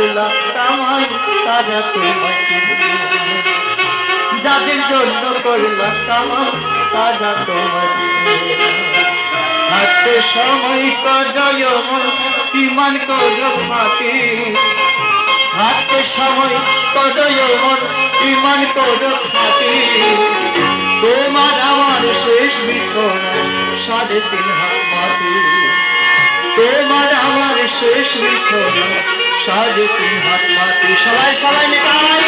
করলাম কামাই তারা তোমায় চিনবে না। যাদের জন্য করলাম কামাই তারা তোমায় চিনবে না। হাতে সময় কজয় মন ইমান করো ফাঁকি, হাতে সময় কজয় মন ইমান করো ফাঁকি। তোমার আমার শেষ বিছানা 3.5 হাত মাটি, তোমার আমার শেষ বিছানা 3.5 হাত মাটি। সবাই সবাই নিকায়